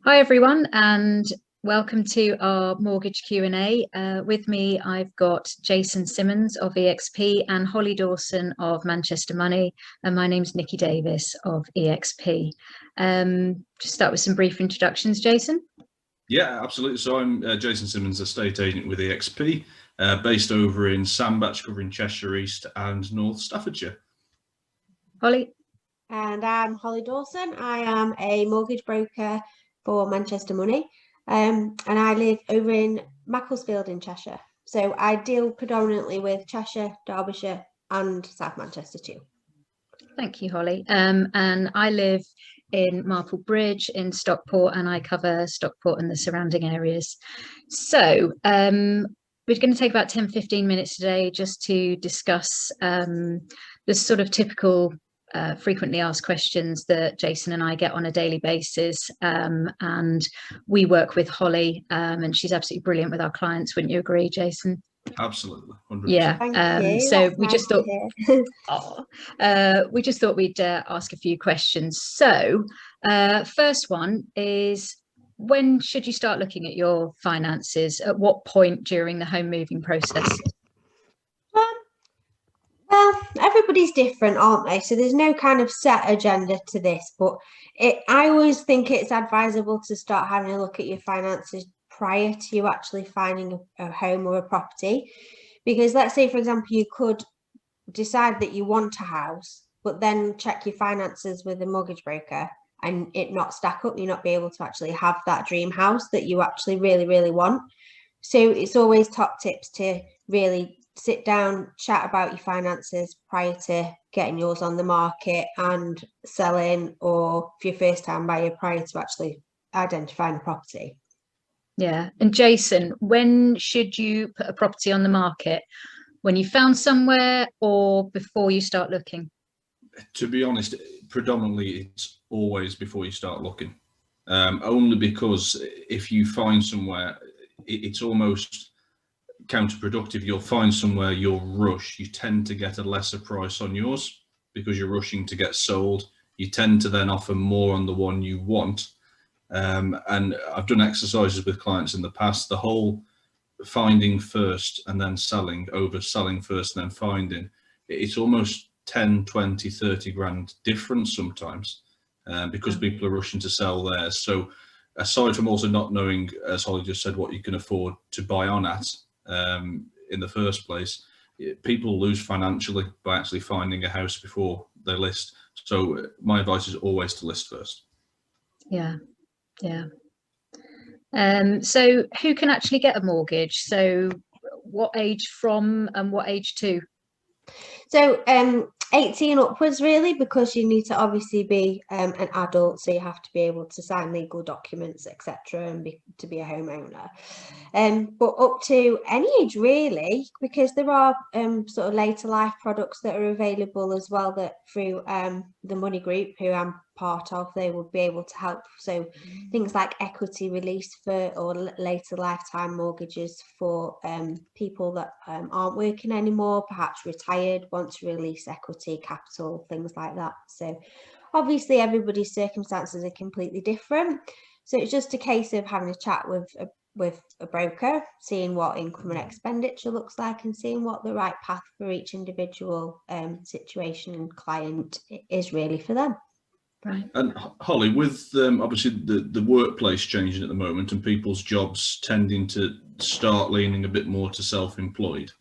Hi everyone, and welcome to our mortgage Q&A. With me, I've got Jason Simmons of EXP and Holly Dawson of Manchester Money, and my name's Nikki Davies of EXP. Just start with some brief introductions, Jason. Yeah, absolutely. So I'm Jason Simmons, estate agent with EXP, based over in Sandbach, covering Cheshire East and North Staffordshire. Holly. And I'm Holly Dawson. I am a mortgage broker for Manchester Money, and I live over in Macclesfield in Cheshire. So I deal predominantly with Cheshire, Derbyshire and South Manchester too. Thank you, Holly. And I live in Marple Bridge in Stockport, and I cover Stockport and the surrounding areas. So we're going to take about 10-15 minutes today just to discuss the sort of typical frequently asked questions that Jason and I get on a daily basis, and we work with Holly, and she's absolutely brilliant with our clients. Wouldn't you agree, Jason? Absolutely, 100%. Yeah. So we just thought we just thought we'd ask a few questions. So first one is, when should you start looking at your finances? At what point during the home moving process? Well, everybody's different, aren't they? So there's no kind of set agenda to this, but I always think it's advisable to start having a look at your finances prior to you actually finding a home or a property. Because let's say, for example, you could decide that you want a house, but then check your finances with a mortgage broker and it not stack up, you not be able to actually have that dream house that you actually really, really want. So it's always top tips to really sit down, chat about your finances prior to getting yours on the market and selling, or if you're first time buyer, prior to actually identifying a property. Yeah. And Jason, when should you put a property on the market? When you found somewhere or before you start looking? To be honest, predominantly it's always before you start looking. Only because if you find somewhere, it's almost counterproductive. You'll find somewhere, you'll rush, you tend to get a lesser price on yours because you're rushing to get sold. You tend to then offer more on the one you want. And I've done exercises with clients in the past, the whole finding first and then selling over selling first and then finding, it's almost 10, 20, 30 grand difference sometimes, because people are rushing to sell theirs. So aside from also not knowing, as Holly just said, what you can afford to buy on at in the first place, people lose financially by actually finding a house before they list. So my advice is always to list first. Yeah. So who can actually get a mortgage? So what age from and what age to? So 18 upwards really, because you need to obviously be an adult, so you have to be able to sign legal documents, etc., and to be a homeowner. But up to any age really, because there are sort of later life products that are available as well, that through the Money Group, who I'm part of, they will be able to help. So things like equity release for, or later lifetime mortgages for people that aren't working anymore, perhaps retired, want to release equity, capital, things like that. So obviously everybody's circumstances are completely different. So it's just a case of having a chat with a broker, seeing what income and expenditure looks like, and seeing what the right path for each individual situation and client is really for them. Right. And Holly, with obviously the workplace changing at the moment and people's jobs tending to start leaning a bit more to self-employed,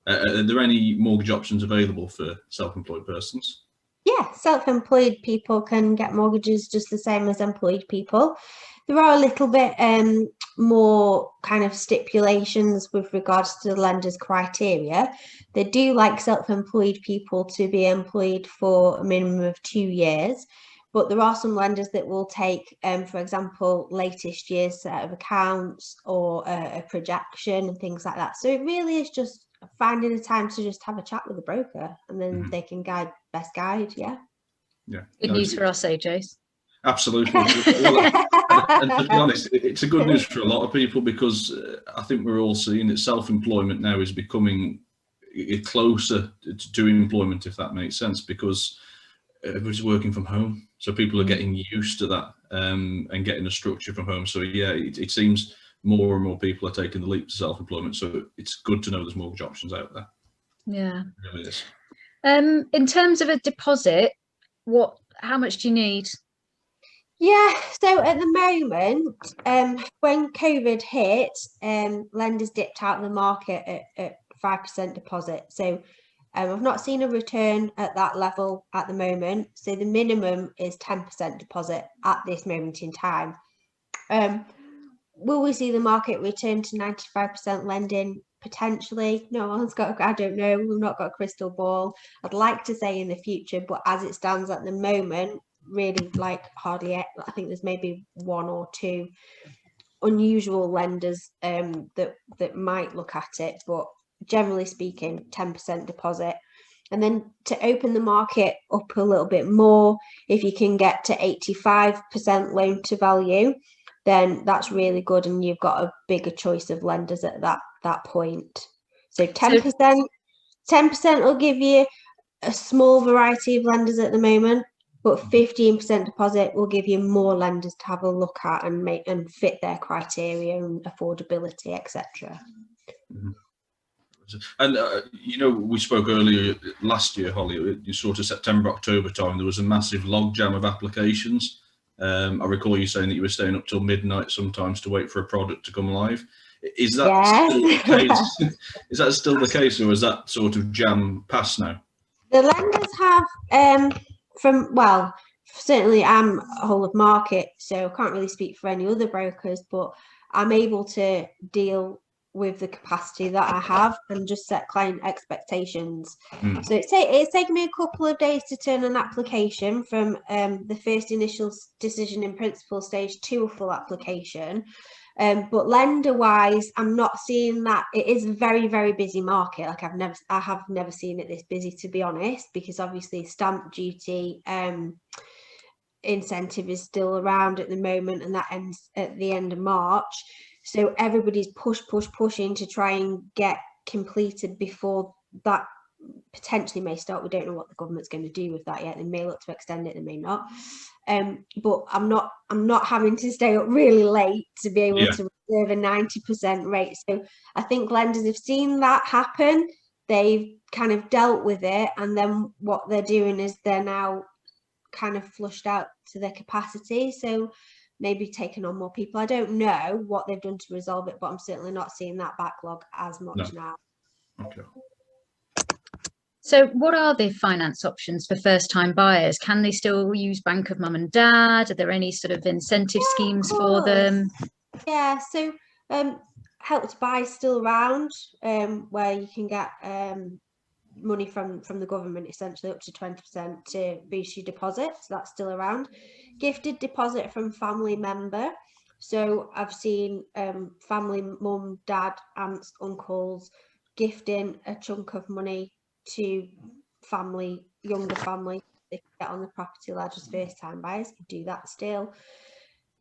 are there any mortgage options available for self-employed persons? Yeah, self-employed people can get mortgages just the same as employed people. There are a little bit more kind of stipulations with regards to the lender's criteria. They do like self-employed people to be employed for a minimum of 2 years. But there are some lenders that will take, for example, latest year's set of accounts or a projection and things like that. So it really is just finding a time to just have a chat with a broker, and then they can best guide. Yeah. Good news for us, Jace. Absolutely. Well, and to be honest, it's a good news for a lot of people, because I think we're all seeing that self-employment now is becoming closer to employment, if that makes sense, because everybody's working from home, so people are getting used to that, and getting a structure from home. So yeah, it seems more and more people are taking the leap to self-employment. So it's good to know there's mortgage options out there. Yeah. It really is. In terms of a deposit, how much do you need? Yeah, so at the moment, when COVID hit, lenders dipped out of the market at 5% deposit. So I've not seen a return at that level at the moment. So the minimum is 10% deposit at this moment in time. Will we see the market return to 95% lending? Potentially. No one's got, I don't know, we've not got a crystal ball. I'd like to say in the future, but as it stands at the moment, really like hardly, I think there's maybe one or two unusual lenders that might look at it, but generally speaking, 10% deposit. And then to open the market up a little bit more, if you can get to 85% loan to value, then that's really good, and you've got a bigger choice of lenders at that point. So 10% will give you a small variety of lenders at the moment, but 15% deposit will give you more lenders to have a look at and fit their criteria and affordability, etc. And we spoke earlier last year, Holly, sort of September, October time, there was a massive logjam of applications. I recall you saying that you were staying up till midnight sometimes to wait for a product to come live. Is that still the case? Is that still the case, or is that sort of jam past now? The lenders have, certainly I'm a whole of market, so I can't really speak for any other brokers, but I'm able to deal with the capacity that I have and just set client expectations. So it's taken me a couple of days to turn an application from the first initial decision in principle stage to a full application. But lender wise, I'm not seeing that. It is a very, very busy market. Like I have never seen it this busy, to be honest, because obviously stamp duty incentive is still around at the moment, and that ends at the end of March. So everybody's pushing to try and get completed before that potentially may start. We don't know what the government's going to do with that yet. They may look to extend it, they may not. But I'm not having to stay up really late to be able to reserve a 90% rate. So I think lenders have seen that happen. They've kind of dealt with it, and then what they're doing is they're now kind of flushed out to their capacity. So maybe taking on more people. I don't know what they've done to resolve it, but I'm certainly not seeing that backlog as much now. Okay. So what are the finance options for first-time buyers? Can they still use Bank of Mum and Dad? Are there any sort of incentive schemes for them? Yeah, so Help to Buy is still around, where you can get money from the government, essentially up to 20% to boost your deposit. So that's still around. Gifted deposit from family member. So I've seen family, mum, dad, aunts, uncles gifting a chunk of money to family, younger family. They can get on the property ladder as first time buyers. You do that still.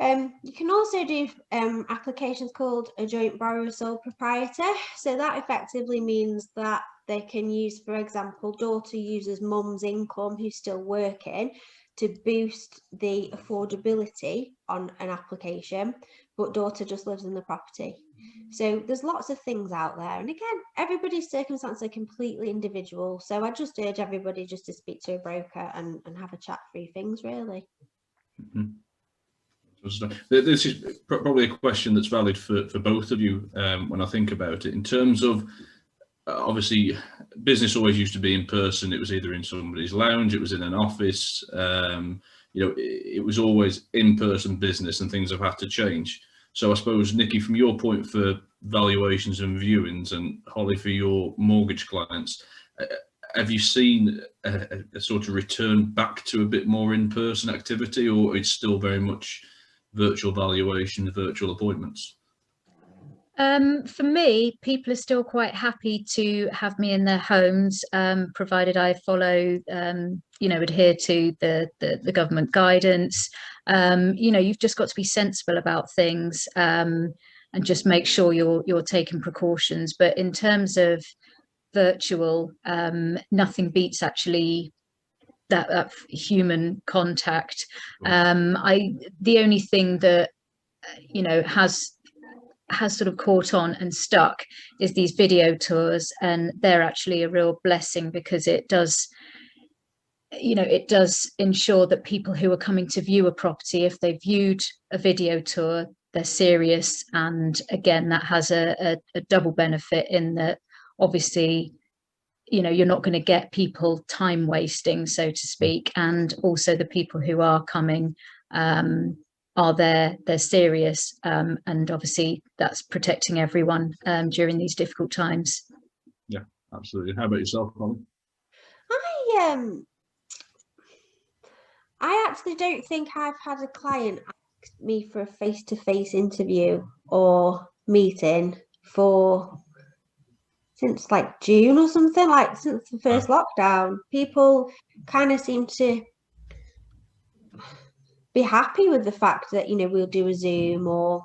You can also do applications called a joint borrower sole proprietor. So that effectively means that they can use, for example, daughter uses mum's income who's still working to boost the affordability on an application, but daughter just lives in the property. So there's lots of things out there. And again, everybody's circumstances are completely individual. So I just urge everybody just to speak to a broker and have a chat through things, really. This is probably a question that's valid for both of you when I think about it. In terms of, obviously, business always used to be in person. It was either in somebody's lounge, it was in an office. It was always in-person business, and things have had to change. So I suppose, Nikki, from your point for valuations and viewings, and Holly for your mortgage clients, have you seen a sort of return back to a bit more in-person activity, or it's still very much virtual valuation, virtual appointments? For me, people are still quite happy to have me in their homes, provided I follow, adhere to the government guidance. You've just got to be sensible about things and just make sure you're taking precautions. But in terms of virtual, nothing beats actually that human contact. The only thing that has sort of caught on and stuck is these video tours, and they're actually a real blessing, because it does ensure that people who are coming to view a property, if they viewed a video tour, they're serious. And again, that has a double benefit in that, obviously, you're not going to get people time wasting, so to speak, and also the people who are coming are there, they're serious, and obviously that's protecting everyone during these difficult times. Yeah, absolutely. How about yourself, Holly? I actually don't think I've had a client ask me for a face-to-face interview or meeting since like June or something, like since the first lockdown. People kind of seem to be happy with the fact that, we'll do a Zoom, or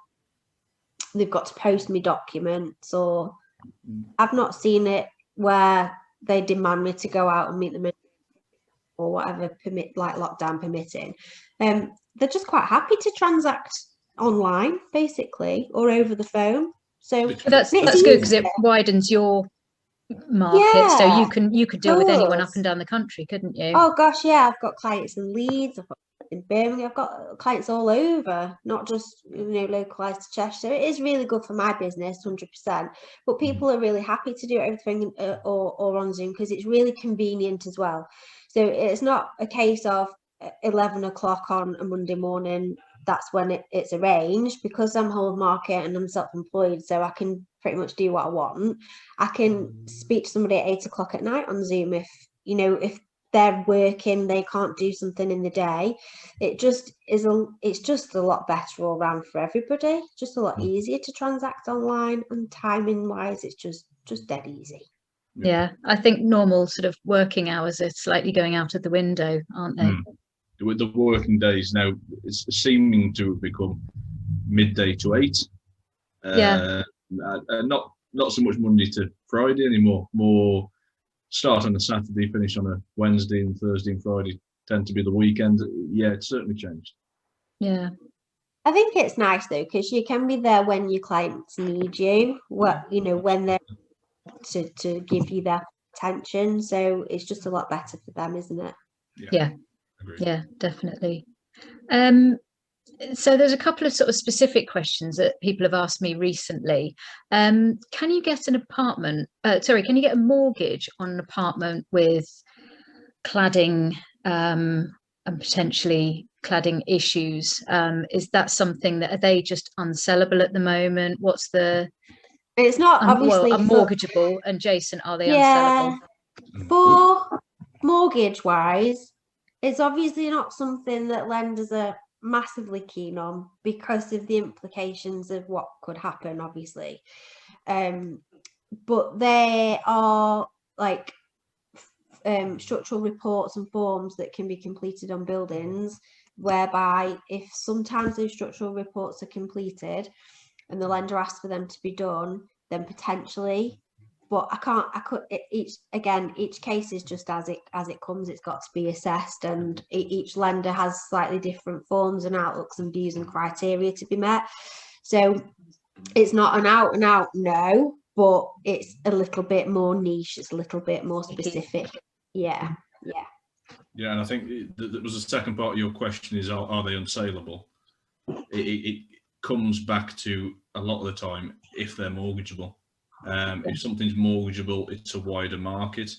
they've got to post me documents, or I've not seen it where they demand me to go out and meet them or whatever, like lockdown permitting. They're just quite happy to transact online, basically, or over the phone. So that's good, because it widens your market. So you could deal with anyone up and down the country, couldn't you? Oh gosh, yeah. I've got clients in Leeds, I've got in Birmingham, I've got clients all over, not just localized to Cheshire. So it is really good for my business, 100%. But people are really happy to do everything or on Zoom, because it's really convenient as well. So it's not a case of 11 o'clock on a Monday morning, that's when it's arranged, because I'm whole market and I'm self-employed, so I can pretty much do what I want. I can speak to somebody at 8 o'clock at night on Zoom if they're working, they can't do something in the day. It's just a lot better all around for everybody, just a lot easier to transact online, and timing wise it's just dead easy. Yeah, I think normal sort of working hours are slightly going out of the window, aren't they? With the working days now, it's seeming to have become midday to 8. And not so much Monday to Friday anymore. More start on a Saturday, finish on a Wednesday, and Thursday and Friday tend to be the weekend. Yeah, it's certainly changed. Yeah. I think it's nice though, because you can be there when your clients need you, when they're to give you their attention. So it's just a lot better for them, isn't it? Yeah. Yeah, definitely. So there's a couple of sort of specific questions that people have asked me recently. Can you get an apartment? Can you get a mortgage on an apartment with cladding and potentially cladding issues? Is that something that, are they just unsellable at the moment? What's the? It's not obviously unmortgageable. And Jason, are they unsellable? For mortgage wise, it's obviously not something that lenders are massively keen on, because of the implications of what could happen, obviously. But there are like structural reports and forms that can be completed on buildings, whereby if sometimes those structural reports are completed and the lender asks for them to be done, then potentially. But each case is just as it comes. It's got to be assessed, and each lender has slightly different forms and outlooks and views and criteria to be met. So it's not an out and out no, but it's a little bit more niche. It's a little bit more specific. Yeah. Yeah, and I think there was a second part of your question is, are they unsaleable? It comes back to, a lot of the time, if they're mortgageable. If something's mortgageable, it's a wider market.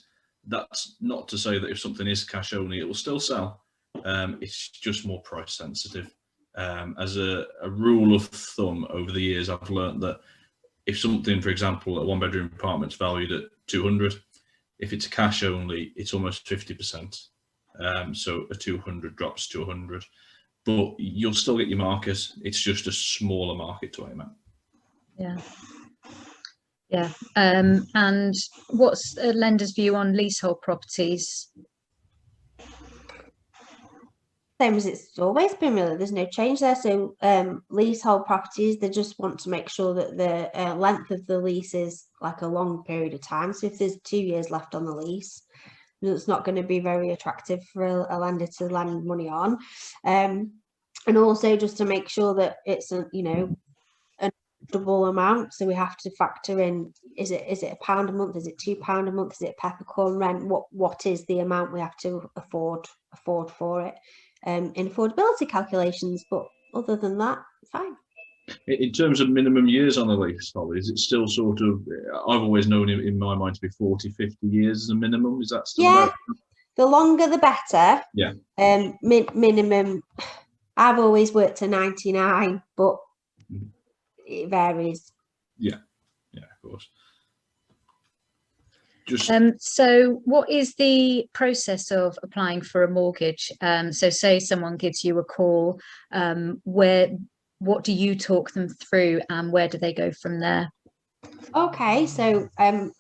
That's not to say that if something is cash only, it will still sell. It's just more price sensitive. As a rule of thumb over the years, I've learned that if something, for example, a 1-bedroom apartment's valued at 200, if it's cash only, it's almost 50%. So a 200 drops to 100, but you'll still get your market. It's just a smaller market to aim at. Yeah. And what's a lender's view on leasehold properties? Same as it's always been, really. There's no change there. So leasehold properties, they just want to make sure that the length of the lease is like a long period of time. So if there's 2 years left on the lease, it's not going to be very attractive for a lender to lend money on. And also just to make sure that it's a, you know, a double amount. So we have to factor in, is it £1 a month? Is it £2 a month? Is it peppercorn rent? What is the amount we have to afford for it in affordability calculations? But other than that, fine. In terms of minimum years on a lease, Holly, is it still sort of, I've always known in my mind to be 40, 50 years as a minimum. Is that still about? The longer the better. Yeah. Minimum, I've always worked to 99, but it varies. Yeah, of course. Just so what is the process of applying for a mortgage? So say someone gives you a call, what do you talk them through, and where do they go from there? Okay, so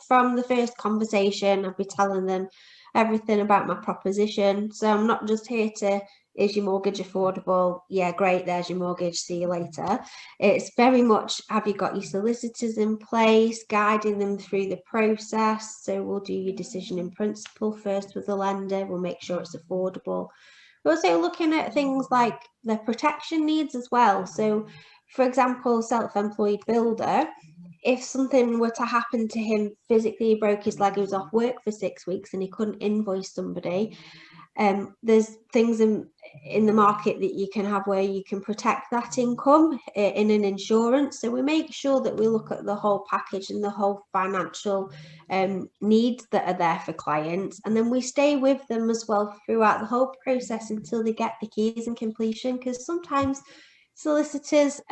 from the first conversation, I'll be telling them everything about my proposition. So I'm not just here to, is your mortgage affordable? Yeah, great, there's your mortgage, see you later. It's very much, have you got your solicitors in place, guiding them through the process. So we'll do your decision in principle first with the lender, we'll make sure it's affordable. We're also looking at things like the protection needs as well. So for example, self-employed builder, if something were to happen to him physically, he broke his leg, he was off work for 6 weeks and he couldn't invoice somebody, there's things in the market that you can have where you can protect that income in an insurance. So we make sure that we look at the whole package and the whole financial needs that are there for clients, and then we stay with them as well throughout the whole process until they get the keys and completion, because sometimes solicitors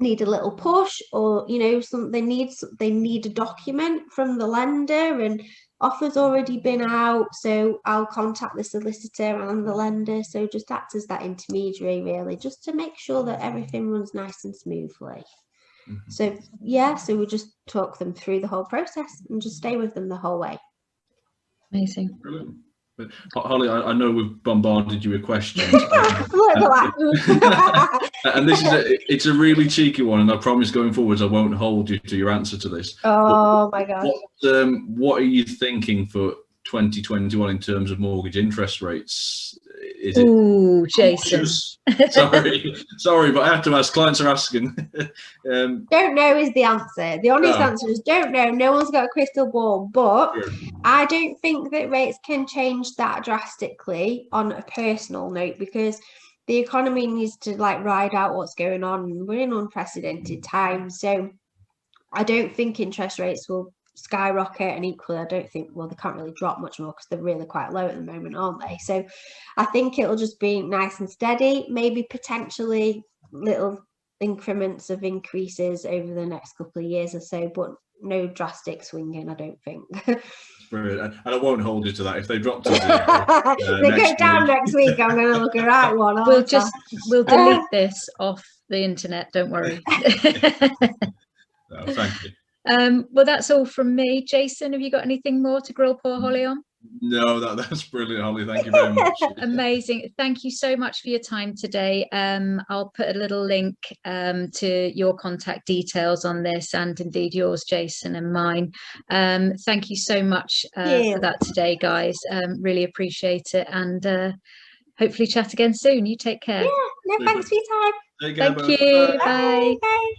need a little push, or you know, they need a document from the lender and offer's already been out, so I'll contact the solicitor and the lender, so just act as that intermediary really, just to make sure that everything runs nice and smoothly. So yeah, so we just talk them through the whole process and just stay with them the whole way. Amazing. brilliant. But Holly, I know we've bombarded you with questions. And this is it's a really cheeky one, and I promise going forwards I won't hold you to your answer to this. Oh my god. What are you thinking for 2021 in terms of mortgage interest rates? Is Ooh, Jason. Sorry, but I have to ask. Clients are asking. Don't know is the answer. The honest answer is don't know. No one's got a crystal ball, but sure. I don't think that rates can change that drastically on a personal note, because the economy needs to like ride out what's going on. We're in unprecedented times, so I don't think interest rates will skyrocket, and equally I don't think, well, they can't really drop much more because they're really quite low at the moment, aren't they? So I think it'll just be nice and steady, maybe potentially little increments of increases over the next couple of years or so, but no drastic swinging, I don't think. Brilliant. And I won't hold you to that. If they drop to zero, they go down next week, I'm going to look a right one. We'll delete this off the internet, don't worry. No, thank you. Well, that's all from me. Jason, have you got anything more to grill poor Holly on? No, that's brilliant, Holly. Thank you very much. Amazing. Thank you so much for your time today. I'll put a little link to your contact details on this, and indeed yours, Jason, and mine. Thank you so much for that today, guys. Really appreciate it, and hopefully chat again soon. You take care. Yeah, no, thanks for your time. Take care, Thank you. Bye. Bye.